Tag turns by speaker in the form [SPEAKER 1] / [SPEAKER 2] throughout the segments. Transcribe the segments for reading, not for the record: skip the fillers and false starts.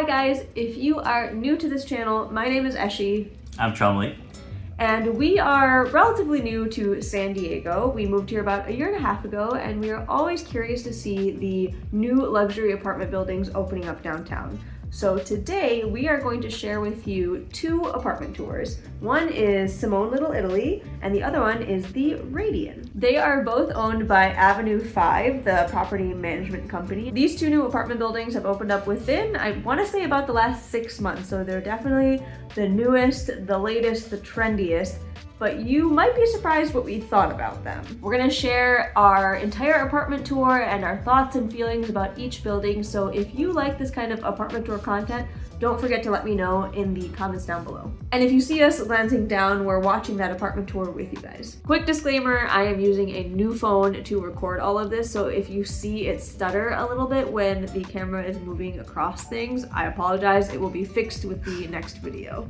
[SPEAKER 1] Hi guys, if you are new to this channel, my name is Eshi.
[SPEAKER 2] I'm Chumley.
[SPEAKER 1] And we are relatively new to San Diego. We moved here about a year and a half ago, and we are always curious to see the new luxury apartment buildings opening up downtown. So today we are going to share with you two apartment tours. One is Simone Little Italy, and the other one is the Radian. They are both owned by Avenue 5, the property management company. These two new apartment buildings have opened up within, I want to say, about the last 6 months. So they're definitely the newest, the latest, the trendiest. But you might be surprised what we thought about them. We're gonna share our entire apartment tour and our thoughts and feelings about each building. So if you like this kind of apartment tour content, don't forget to let me know in the comments down below. And if you see us glancing down, we're watching that apartment tour with you guys. Quick disclaimer, I am using a new phone to record all of this, so if you see it stutter a little bit when the camera is moving across things, I apologize. It will be fixed with the next video.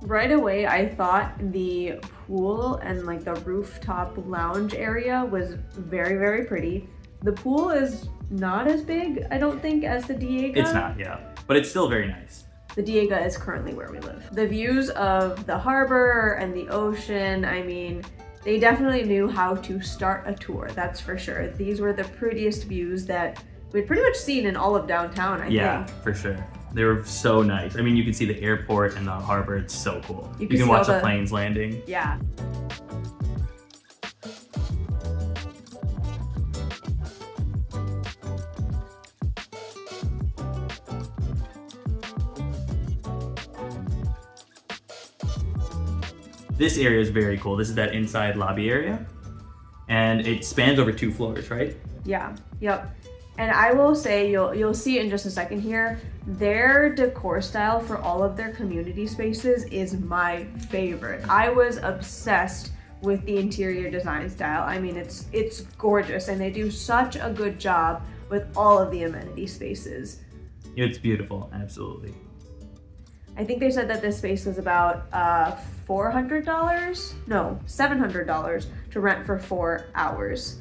[SPEAKER 1] Right away, I thought the pool and like the rooftop lounge area was very, very pretty. The pool is not as big, I don't think, as the Diega.
[SPEAKER 2] It's not, yeah, but it's still very nice.
[SPEAKER 1] The Diega is currently where we live. The views of the harbor and the ocean, I mean, they definitely knew how to start a tour, that's for sure. These were the prettiest views that we'd pretty much seen in all of downtown, I think.
[SPEAKER 2] Yeah, for sure. They were so nice. I mean, you can see the airport and the harbor. It's so cool. You can watch the planes landing.
[SPEAKER 1] Yeah.
[SPEAKER 2] This area is very cool. This is that inside lobby area. And it spans over 2 floors, right?
[SPEAKER 1] Yeah, yep. And I will say, you'll see it in just a second here, their decor style for all of their community spaces is my favorite. I was obsessed with the interior design style. I mean, it's gorgeous, and they do such a good job with all of the amenity spaces.
[SPEAKER 2] It's beautiful, absolutely.
[SPEAKER 1] I think they said that this space was about $400? No, $700 to rent for 4 hours.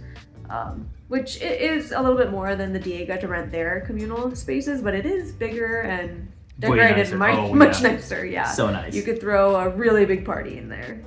[SPEAKER 1] Which is a little bit more than the Diega to rent their communal spaces, but it is bigger and decorated much nicer. Yeah,
[SPEAKER 2] so nice.
[SPEAKER 1] You could throw a really big party in there.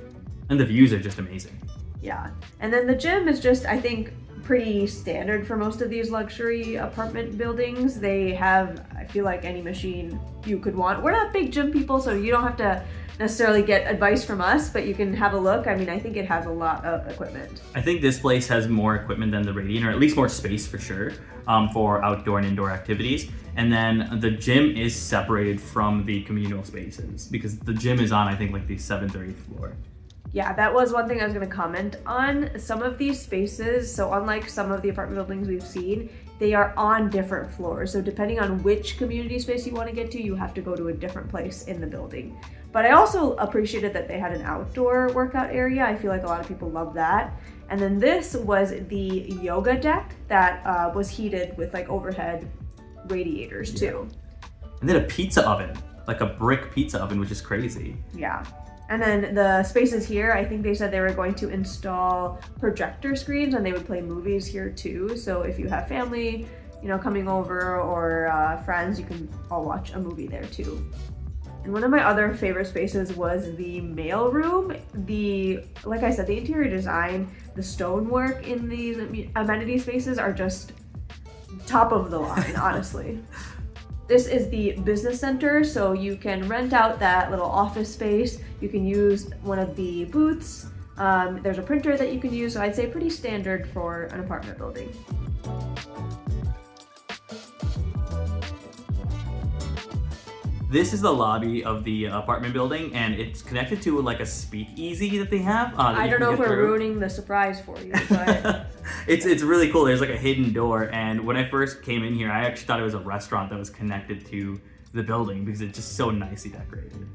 [SPEAKER 2] And the views are just amazing.
[SPEAKER 1] Yeah, and then the gym is just, I think, pretty standard for most of these luxury apartment buildings. They have, I feel like, any machine you could want. We're not big gym people, so you don't have to necessarily get advice from us, but you can have a look. I mean, I think it has a lot of equipment.
[SPEAKER 2] I think this place has more equipment than the Radian, or at least more space for sure, for outdoor and indoor activities. And then the gym is separated from the communal spaces because the gym is on, I think, like the 7th or 8th floor.
[SPEAKER 1] Yeah, that was one thing I was going to comment on. Some of these spaces, so unlike some of the apartment buildings we've seen, they are on different floors. So depending on which community space you want to get to, you have to go to a different place in the building. But I also appreciated that they had an outdoor workout area. I feel like a lot of people love that. And then this was the yoga deck that was heated with like overhead radiators too.
[SPEAKER 2] And then a pizza oven, like a brick pizza oven, which is crazy.
[SPEAKER 1] Yeah. And then the spaces here, I think they said they were going to install projector screens and they would play movies here too. So if you have family, you know, coming over or friends, you can all watch a movie there too. And one of my other favorite spaces was the mail room. Like I said, the interior design, the stonework in these amenity spaces are just top of the line, honestly. This is the business center, so you can rent out that little office space. You can use one of the booths. There's a printer that you can use, so I'd say pretty standard for an apartment building.
[SPEAKER 2] This is the lobby of the apartment building, and it's connected to like a speakeasy that they have.
[SPEAKER 1] I don't know if we're ruining the surprise for you, but
[SPEAKER 2] it's really cool. There's like a hidden door, and when I first came in here, I actually thought it was a restaurant that was connected to the building because it's just so nicely decorated.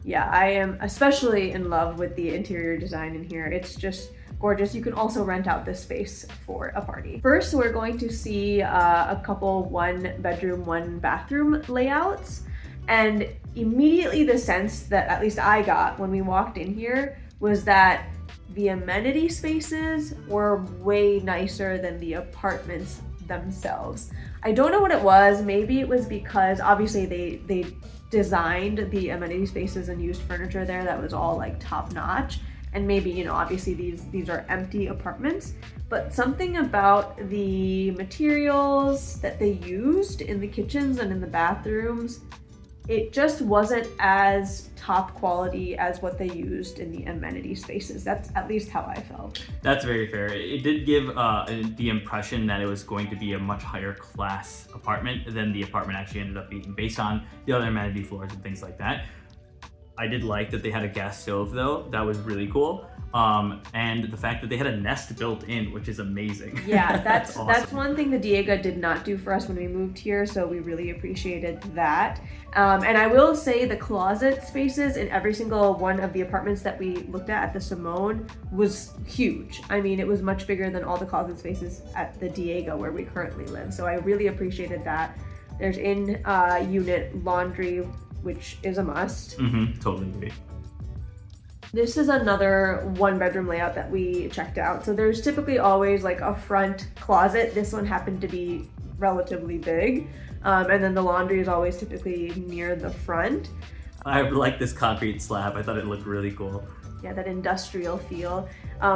[SPEAKER 1] Yeah, I am especially in love with the interior design in here. It's just gorgeous. You can also rent out this space for a party. First, we're going to see a couple 1-bedroom, 1-bathroom layouts. And immediately the sense that at least I got when we walked in here was that the amenity spaces were way nicer than the apartments themselves. I don't know what it was. Maybe it was because obviously they designed the amenity spaces and used furniture there that was all like top notch. And maybe, you know, obviously these are empty apartments, but something about the materials that they used in the kitchens and in the bathrooms, it just wasn't as top quality as what they used in the amenity spaces. That's at least how I felt.
[SPEAKER 2] That's very fair. It did give the impression that it was going to be a much higher class apartment than the apartment actually ended up being, based on the other amenity floors and things like that. I did like that they had a gas stove though. That was really cool. And the fact that they had a Nest built in, which is amazing.
[SPEAKER 1] Yeah, that's
[SPEAKER 2] awesome.
[SPEAKER 1] That's one thing the Diego did not do for us when we moved here, so we really appreciated that. And I will say the closet spaces in every single one of the apartments that we looked at the Simone was huge. I mean, it was much bigger than all the closet spaces at the Diego where we currently live. So I really appreciated that. There's in-unit laundry, which is a must.
[SPEAKER 2] Totally agree.
[SPEAKER 1] This is another one bedroom layout that we checked out. So there's typically always like a front closet. This one happened to be relatively big. And then the laundry is always typically near the front.
[SPEAKER 2] I like this concrete slab. I thought it looked really cool.
[SPEAKER 1] Yeah, that industrial feel.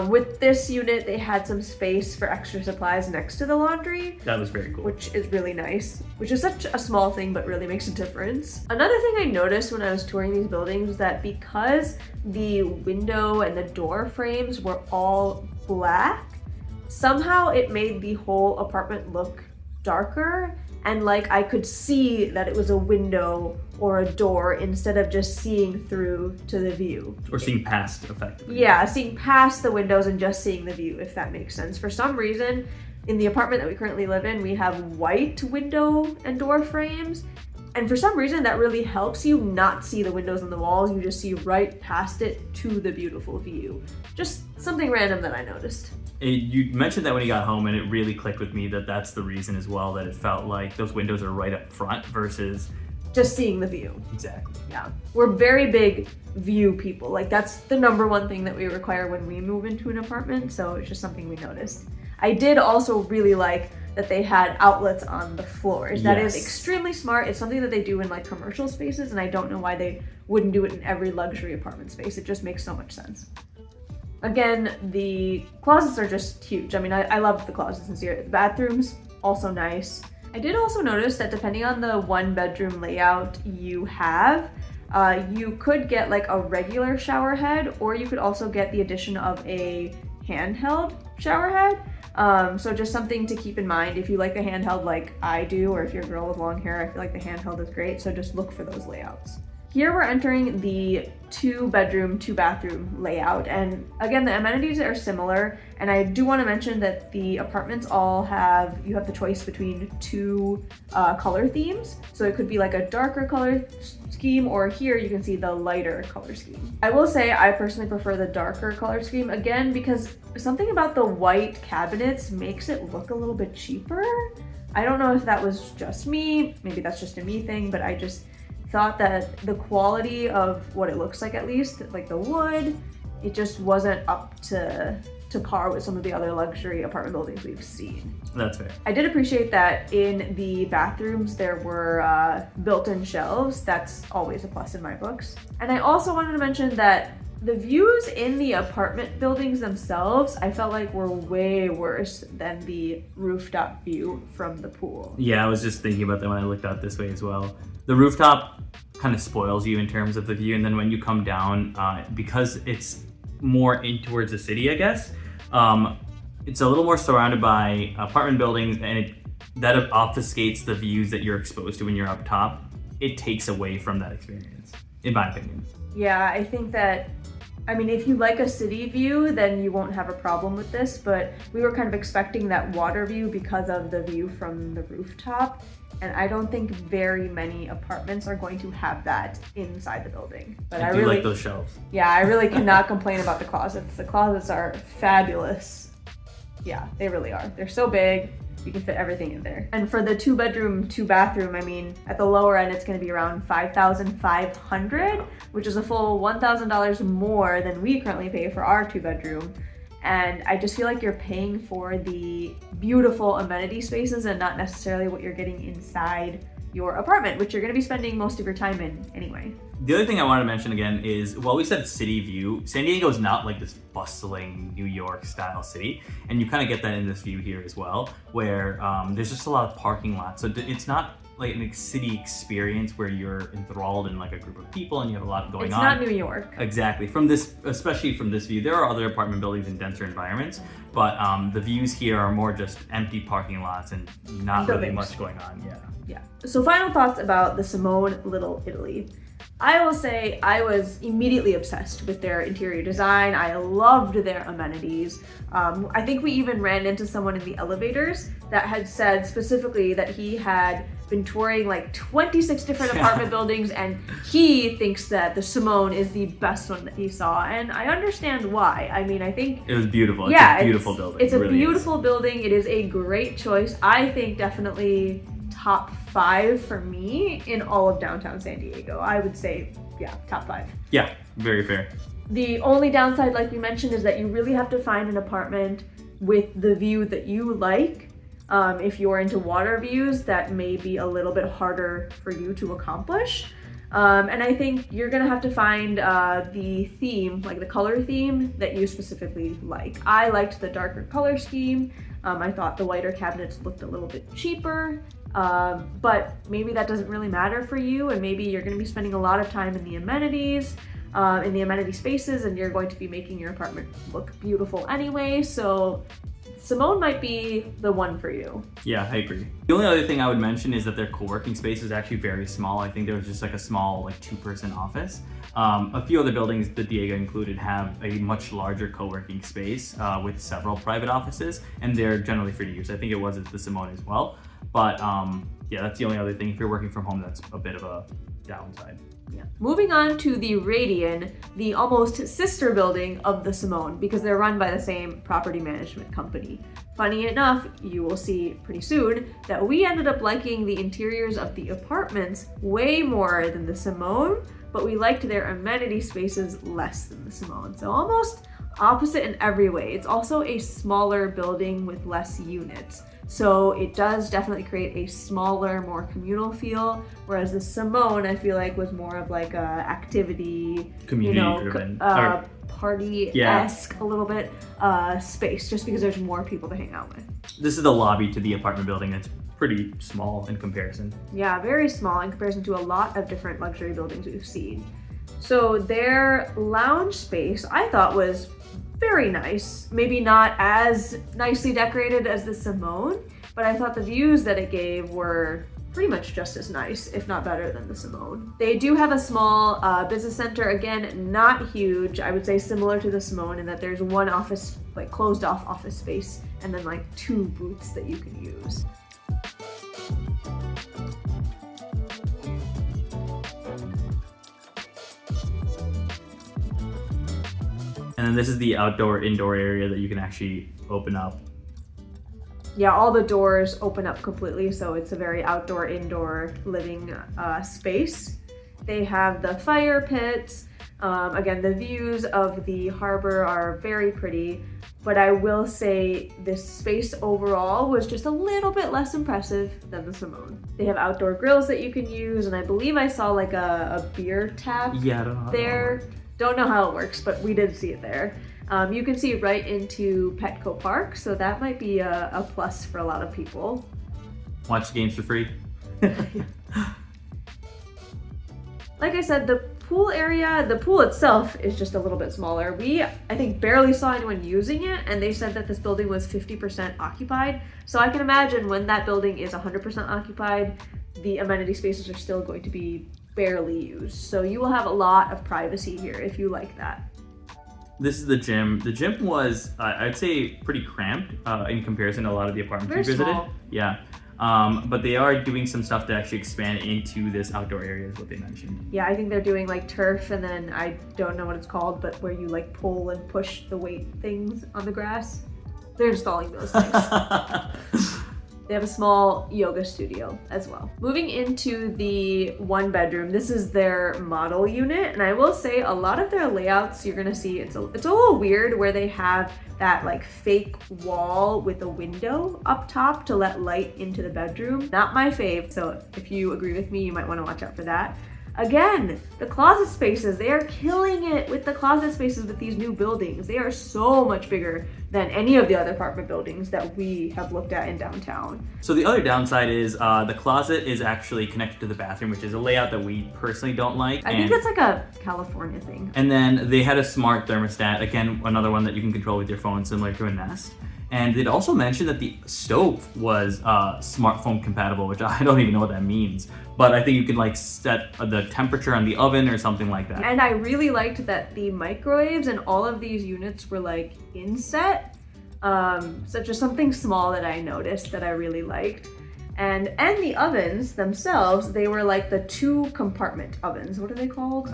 [SPEAKER 1] With this unit, they had some space for extra supplies next to the laundry.
[SPEAKER 2] That was very cool.
[SPEAKER 1] Which is really nice, which is such a small thing, but really makes a difference. Another thing I noticed when I was touring these buildings is that because the window and the door frames were all black, somehow it made the whole apartment look darker, and like I could see that it was a window or a door instead of just seeing through to the view.
[SPEAKER 2] Or seeing past, effectively.
[SPEAKER 1] Yeah, seeing past the windows and just seeing the view, if that makes sense. For some reason, in the apartment that we currently live in, we have white window and door frames. And for some reason, that really helps you not see the windows and the walls. You just see right past it to the beautiful view. Just something random that I noticed.
[SPEAKER 2] You mentioned that when you got home, and it really clicked with me that that's the reason as well, that it felt like those windows are right up front versus
[SPEAKER 1] just seeing the view.
[SPEAKER 2] Exactly.
[SPEAKER 1] Yeah. We're very big view people. Like that's the number one thing that we require when we move into an apartment. So it's just something we noticed. I did also really like that they had outlets on the floors. That is extremely smart. It's something that they do in like commercial spaces, and I don't know why they wouldn't do it in every luxury apartment space. It just makes so much sense. Again, the closets are just huge. I mean, I love the closets in here. The bathrooms, also nice. I did also notice that depending on the one bedroom layout you have, you could get like a regular shower head, or you could also get the addition of a handheld shower head. So just something to keep in mind if you like the handheld like I do, or if you're a girl with long hair, I feel like the handheld is great. So just look for those layouts. Here we're entering the 2-bedroom, 2-bathroom layout. And again, the amenities are similar. And I do want to mention that the apartments all you have the choice between 2 color themes. So it could be like a darker color scheme, or here you can see the lighter color scheme. I will say I personally prefer the darker color scheme, again, because something about the white cabinets makes it look a little bit cheaper. I don't know if that was just me, maybe that's just a me thing, but I just thought that the quality of what it looks like, at least like the wood, it just wasn't up to par with some of the other luxury apartment buildings we've seen.
[SPEAKER 2] That's fair.
[SPEAKER 1] I did appreciate that in the bathrooms there were built-in shelves. That's always a plus in my books. And I also wanted to mention that the views in the apartment buildings themselves, I felt like were way worse than the rooftop view from the pool.
[SPEAKER 2] Yeah, I was just thinking about that when I looked out this way as well. The rooftop kind of spoils you in terms of the view, and then when you come down, because it's more in towards the city, I guess, it's a little more surrounded by apartment buildings, and that obfuscates the views that you're exposed to when you're up top. It takes away from that experience, in my opinion.
[SPEAKER 1] Yeah, I think that, I mean, if you like a city view, then you won't have a problem with this, but we were kind of expecting that water view because of the view from the rooftop, and I don't think very many apartments are going to have that inside the building. But I really
[SPEAKER 2] like those shelves.
[SPEAKER 1] Yeah, I really cannot complain about the closets. The closets are fabulous. Yeah, they really are. They're so big. You can fit everything in there. And for the 2-bedroom, 2-bathroom, I mean, at the lower end, it's gonna be around $5,500, which is a full $1,000 more than we currently pay for our 2-bedroom. And I just feel like you're paying for the beautiful amenity spaces and not necessarily what you're getting inside your apartment, which you're going to be spending most of your time in anyway.
[SPEAKER 2] The other thing I wanted to mention again is, while we said city view, San Diego is not like this bustling New York style city. And you kind of get that in this view here as well, where there's just a lot of parking lots. So it's not like a city experience where you're enthralled in like a group of people and you have a lot going on.
[SPEAKER 1] It's not New York.
[SPEAKER 2] Exactly. Especially from this view, there are other apartment buildings in denser environments, but the views here are more just empty parking lots and not really much going on.
[SPEAKER 1] Yeah. So final thoughts about the Simone Little Italy. I will say I was immediately obsessed with their interior design. I loved their amenities. I think we even ran into someone in the elevators that had said specifically that he had been touring like 26 different apartment buildings, and he thinks that the Simone is the best one that he saw. And I understand why. I mean, I think
[SPEAKER 2] it was beautiful. It's a beautiful building.
[SPEAKER 1] It's a beautiful building. It is a great choice. I think definitely top 5 for me in all of downtown San Diego. I would say, yeah, top 5.
[SPEAKER 2] Yeah, very fair.
[SPEAKER 1] The only downside, like we mentioned, is that you really have to find an apartment with the view that you like. If you're into water views, that may be a little bit harder for you to accomplish. And I think you're gonna have to find the theme, like the color theme that you specifically like. I liked the darker color scheme. I thought the whiter cabinets looked a little bit cheaper. But maybe that doesn't really matter for you, and maybe you're going to be spending a lot of time in the amenities, in the amenity spaces, and you're going to be making your apartment look beautiful anyway, so Simone might be the one for you.
[SPEAKER 2] Yeah, I agree. The only other thing I would mention is that their co-working space is actually very small. I think there was just like a small, like 2-person office. A few other buildings, the Diego included, have a much larger co-working space with several private offices, and they're generally free to use. I think it was at the Simone as well. But yeah, that's the only other thing. If you're working from home, that's a bit of a downside.
[SPEAKER 1] Yeah. Moving on to the Radian, the almost sister building of the Simone, because they're run by the same property management company. Funny enough, you will see pretty soon that we ended up liking the interiors of the apartments way more than the Simone, but we liked their amenity spaces less than the Simone. So almost opposite in every way. It's also a smaller building with less units. So it does definitely create a smaller, more communal feel, whereas the Simone, I feel like, was more of like a activity,
[SPEAKER 2] community-driven,
[SPEAKER 1] party-esque a little bit space, just because there's more people to hang out with.
[SPEAKER 2] This is the lobby to the apartment building. It's pretty small in comparison.
[SPEAKER 1] Yeah, very small in comparison to a lot of different luxury buildings we've seen. So their lounge space, I thought, was very nice. Maybe not as nicely decorated as the Simone, but I thought the views that it gave were pretty much just as nice, if not better than the Simone. They do have a small business center, again, not huge. I would say similar to the Simone in that there's one office, like closed off office space, and then like 2 booths that you can use.
[SPEAKER 2] And then this is the outdoor-indoor area that you can actually open up.
[SPEAKER 1] Yeah, all the doors open up completely, so it's a very outdoor-indoor living space. They have the fire pits. Again, the views of the harbor are very pretty, but I will say this space overall was just a little bit less impressive than the Simone. They have outdoor grills that you can use, and I believe I saw like a beer tap there. Don't know how it works, but we did see it there. You can see right into Petco Park, so that might be a plus for a lot of people.
[SPEAKER 2] Watch the games for free.
[SPEAKER 1] Like I said, the pool area, the pool itself is just a little bit smaller. We, I think, barely saw anyone using it, and they said that this building was 50% occupied. So I can imagine when that building is 100% occupied, the amenity spaces are still going to be barely used. So you will have a lot of privacy here if you like that.
[SPEAKER 2] This is the gym. The gym was, I'd say, pretty cramped in comparison to a lot of the apartments we visited.
[SPEAKER 1] Small.
[SPEAKER 2] Yeah. But they are doing some stuff to actually expand into this outdoor area is what they mentioned.
[SPEAKER 1] Yeah, I think they're doing like turf, and then I don't know what it's called, but where you like pull and push the weight things on the grass. They're installing those things. They have a small yoga studio as well. Moving into the 1-bedroom, this is their model unit, and I will say a lot of their layouts you're gonna see it's a little weird where they have that like fake wall with a window up top to let light into the bedroom. Not my fave, so if you agree with me, you might want to watch out for that. Again, the closet spaces, they are killing it with the closet spaces with these new buildings. They are so much bigger than any of the other apartment buildings that we have looked at in downtown.
[SPEAKER 2] So the other downside is the closet is actually connected to the bathroom, which is a layout that we personally don't like.
[SPEAKER 1] I think that's like a California thing.
[SPEAKER 2] And then they had a smart thermostat, again, another one that you can control with your phone, similar to a Nest. And it also mentioned that the stove was smartphone compatible, which I don't even know what that means. But I think you can like set the temperature on the oven or something like that.
[SPEAKER 1] And I really liked that the microwaves and all of these units were like inset. So just something small that I noticed that I really liked. And the ovens themselves, they were like the 2-compartment ovens. What are they called?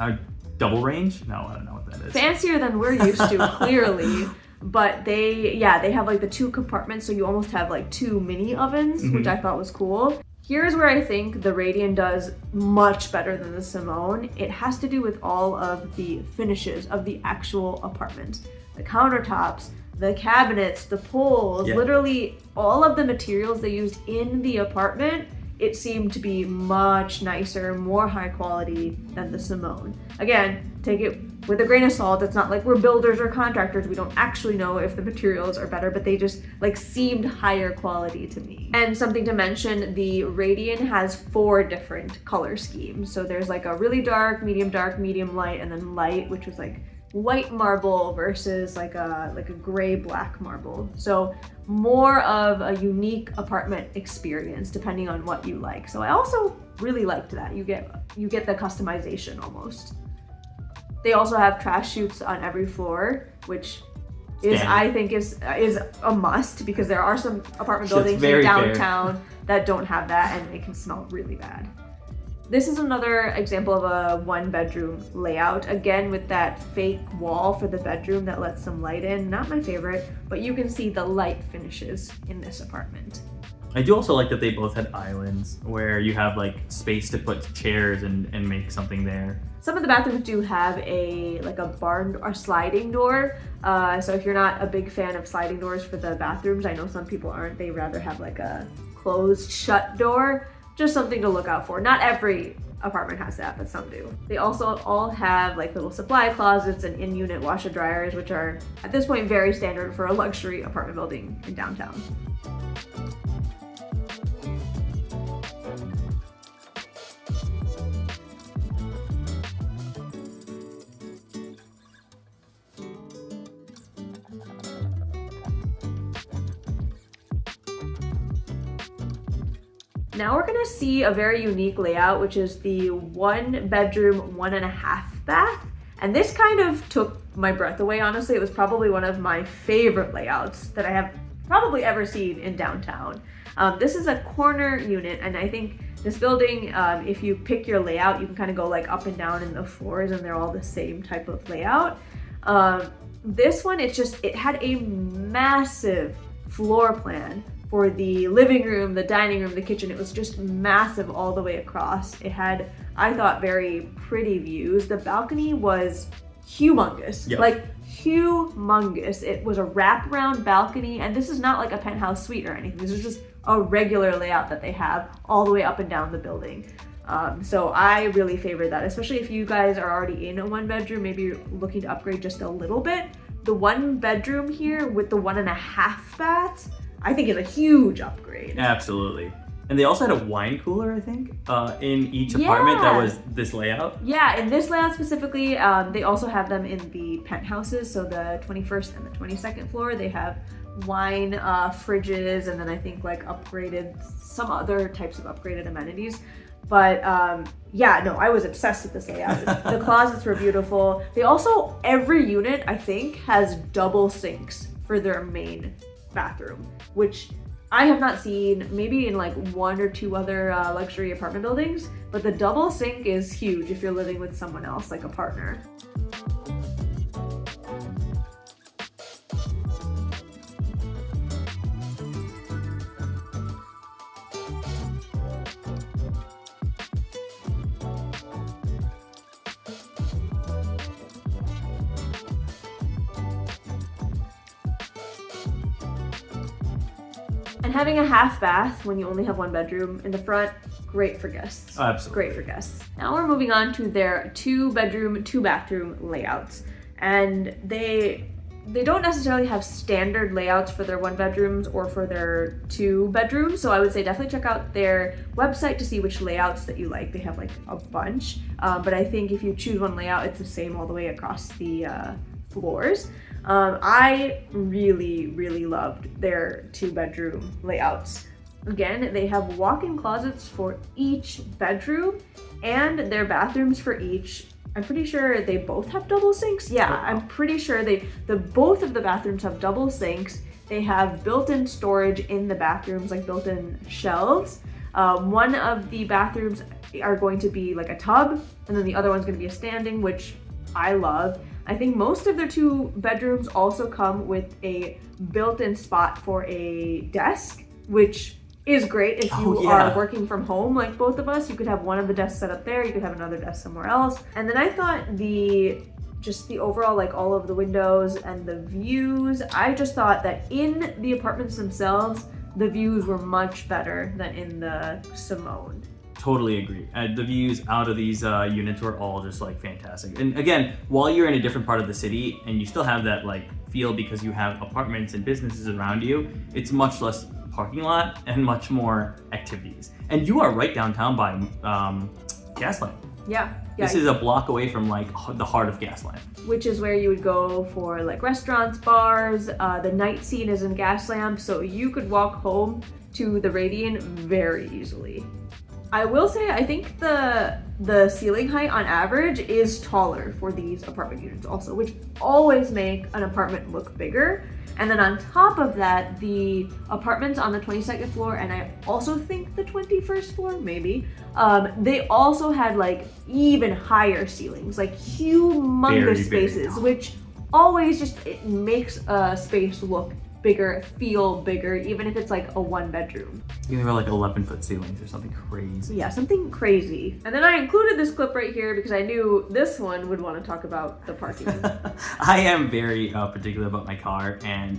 [SPEAKER 2] Double range? No, I don't know what that is.
[SPEAKER 1] Fancier than we're used to, clearly. But they have like the 2 compartments, so you almost have like 2 mini ovens, which I thought was cool. Here's where I think the Radian does much better than the Simone. It has to do with all of the finishes of the actual apartment. The countertops, the cabinets, the poles, literally all of the materials they used in the apartment, it seemed to be much nicer, more high quality than the Simone. Again, take it with a grain of salt. It's not like we're builders or contractors. We don't actually know if the materials are better, but they just like seemed higher quality to me. And something to mention, the Radian has 4 different color schemes. So there's like a really dark, medium light, and then light, which was like white marble versus like a gray black marble. So more of a unique apartment experience depending on what you like. So I also really liked that. You get the customization almost. They also have trash chutes on every floor, which is I think is a must, because there are some apartment buildings in downtown that don't have that, and it can smell really bad. This is another example of a 1-bedroom layout, again with that fake wall for the bedroom that lets some light in. Not my favorite, but you can see the light finishes in this apartment.
[SPEAKER 2] I do also like that they both had islands where you have like space to put chairs and make something there.
[SPEAKER 1] Some of the bathrooms do have a barn or sliding door. So if you're not a big fan of sliding doors for the bathrooms, I know some people aren't. They rather have like a closed shut door. Just something to look out for. Not every apartment has that, but some do. They also all have like little supply closets and in-unit washer dryers, which are at this point very standard for a luxury apartment building in downtown. Now we're gonna see a very unique layout, which is the 1-bedroom, 1.5 bath. And this kind of took my breath away, honestly. It was probably one of my favorite layouts that I have probably ever seen in downtown. This is a corner unit, and I think this building, if you pick your layout, you can kind of go like up and down in the floors, and they're all the same type of layout. This one, it had a massive floor plan for the living room, the dining room, the kitchen. It was just massive all the way across. It had, I thought, very pretty views. The balcony was humongous, like humongous. It was a wraparound balcony, and this is not like a penthouse suite or anything. This is just a regular layout that they have all the way up and down the building. So I really favor that, especially if you guys are already in a 1-bedroom, maybe you're looking to upgrade just a little bit. The 1-bedroom here with the 1.5 baths, I think is a huge upgrade.
[SPEAKER 2] Absolutely. And they also had a wine cooler, I think, in each apartment that was this layout.
[SPEAKER 1] Yeah, in this layout specifically, they also have them in the penthouses. So the 21st and the 22nd floor, they have wine fridges, and then I think like some other types of upgraded amenities. But yeah, no, I was obsessed with this layout. The closets were beautiful. They also, every unit, I think, has double sinks for their main bathroom, which I have not seen maybe in like 1 or 2 other luxury apartment buildings, but the double sink is huge if you're living with someone else, like a partner. And having a half bath when you only have one bedroom in the front, great for guests.
[SPEAKER 2] Absolutely.
[SPEAKER 1] Great for guests. Now we're moving on to their 2-bedroom, 2-bathroom layouts. And they don't necessarily have standard layouts for their 1-bedrooms or for their 2-bedrooms. So I would say definitely check out their website to see which layouts that you like. They have like a bunch. But I think if you choose one layout, it's the same all the way across the floors. I really loved their 2-bedroom layouts. Again, they have walk-in closets for each bedroom and their bathrooms for each. I'm pretty sure they both have double sinks. Yeah, I'm pretty sure both of the bathrooms have double sinks. They have built-in storage in the bathrooms, like built-in shelves. One of the bathrooms are going to be like a tub, and then the other one's going to be a standing, which I love. I think most of their 2 bedrooms also come with a built-in spot for a desk, which is great if you are working from home like both of us. You could have one of the desks set up there, you could have another desk somewhere else. And then I thought the overall, like all of the windows and the views, I just thought that in the apartments themselves, the views were much better than in the Simone.
[SPEAKER 2] Totally agree. The views out of these units were all just like fantastic. And again, while you're in a different part of the city and you still have that like feel because you have apartments and businesses around you, it's much less parking lot and much more activities. And you are right downtown by Gaslamp.
[SPEAKER 1] Yeah.
[SPEAKER 2] This is a block away from like the heart of Gaslamp.
[SPEAKER 1] Which is where you would go for like restaurants, bars. The night scene is in Gaslamp, so you could walk home to the Radian very easily. I will say, I think the ceiling height on average is taller for these apartment units also, which always make an apartment look bigger. And then on top of that, the apartments on the 22nd floor, and I also think the 21st floor, maybe, they also had like even higher ceilings, like humongous spaces, which always it makes a space look bigger, feel bigger, even if it's like a 1-bedroom.
[SPEAKER 2] You can have like 11-foot ceilings or something crazy.
[SPEAKER 1] Yeah, something crazy. And then I included this clip right here because I knew this one would want to talk about the parking.
[SPEAKER 2] I am very particular about my car, and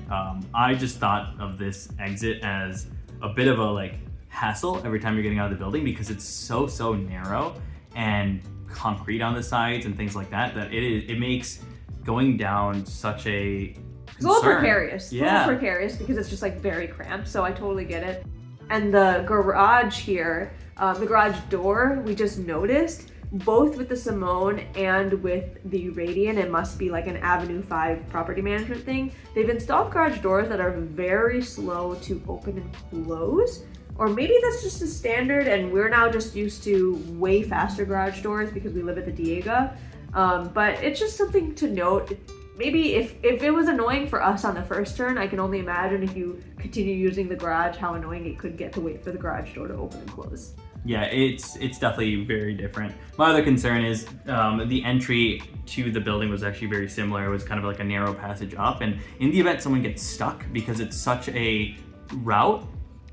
[SPEAKER 2] I just thought of this exit as a bit of a like hassle every time you're getting out of the building because it's so narrow and concrete on the sides and things like that it makes going down such a
[SPEAKER 1] It's a little precarious. Yeah. A little precarious because it's just like very cramped, so I totally get it. And the garage here, the garage door, we just noticed, both with the Simone and with the Radian, it must be like an Avenue 5 property management thing. They've installed garage doors that are very slow to open and close. Or maybe that's just a standard and we're now just used to way faster garage doors because we live at the Diego. But it's just something to note. Maybe if it was annoying for us on the first turn, I can only imagine if you continue using the garage, how annoying it could get to wait for the garage door to open and close.
[SPEAKER 2] Yeah, it's definitely very different. My other concern is the entry to the building was actually very similar. It was kind of like a narrow passage up, and in the event someone gets stuck because it's such a route,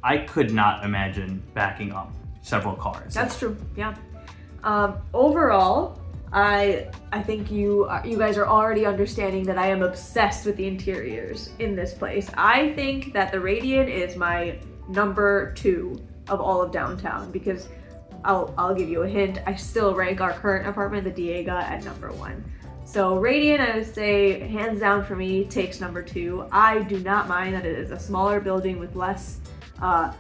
[SPEAKER 2] I could not imagine backing up several cars.
[SPEAKER 1] That's true, yeah. Overall, I think you guys are already understanding that I am obsessed with the interiors in this place. I think that the Radian is my number 2 of all of downtown because I'll give you a hint. I still rank our current apartment, the Diego, at number 1. So Radian, I would say, hands down for me, takes number 2. I do not mind that it is a smaller building with less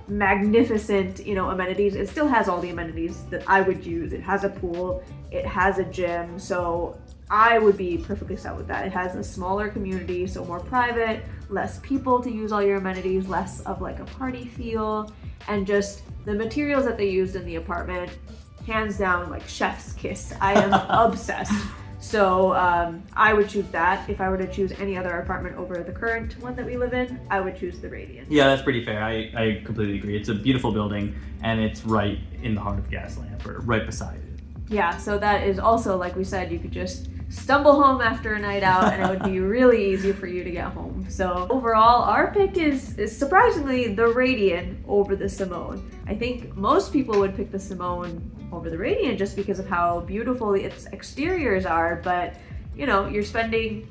[SPEAKER 1] magnificent, amenities. It still has all the amenities that I would use. It has a pool, it has a gym, so I would be perfectly set with that. It has a smaller community, so more private, less people to use all your amenities, less of like a party feel, and just the materials that they used in the apartment, hands down, like chef's kiss. I am obsessed. So I would choose that. If I were to choose any other apartment over the current one that we live in, I would choose the Radian.
[SPEAKER 2] Yeah, that's pretty fair. I completely agree. It's a beautiful building, and it's right in the heart of Gaslamp, or right beside it.
[SPEAKER 1] Yeah, so that is also, like we said, you could just stumble home after a night out, and it would be really easy for you to get home. So overall, our pick is surprisingly the Radian over the Simone. I think most people would pick the Simone over the Radian just because of how beautiful its exteriors are, but you're spending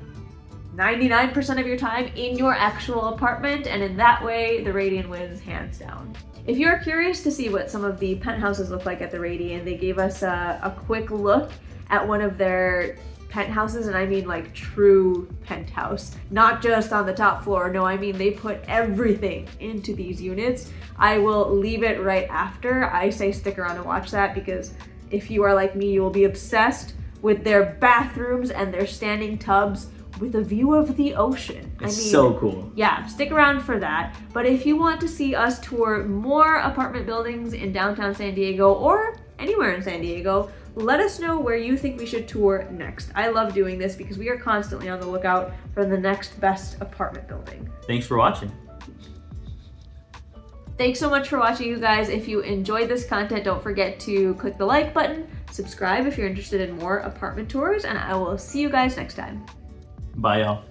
[SPEAKER 1] 99% of your time in your actual apartment, and in that way, the Radian wins hands down. If you're curious to see what some of the penthouses look like at the Radian, they gave us a quick look at one of their penthouses, and I mean like true penthouse, not just on the top floor. No, I mean they put everything into these units. I will leave it right after. I say stick around and watch that, because if you are like me, you will be obsessed with their bathrooms and their standing tubs with a view of the ocean.
[SPEAKER 2] It's so cool.
[SPEAKER 1] Yeah, stick around for that. But if you want to see us tour more apartment buildings in downtown San Diego or anywhere in San Diego, let us know where you think we should tour next. I love doing this because we are constantly on the lookout for the next best apartment building.
[SPEAKER 2] Thanks for watching.
[SPEAKER 1] Thanks so much for watching, you guys. If you enjoyed this content, don't forget to click the like button, subscribe if you're interested in more apartment tours, and I will see you guys next time.
[SPEAKER 2] Bye, y'all.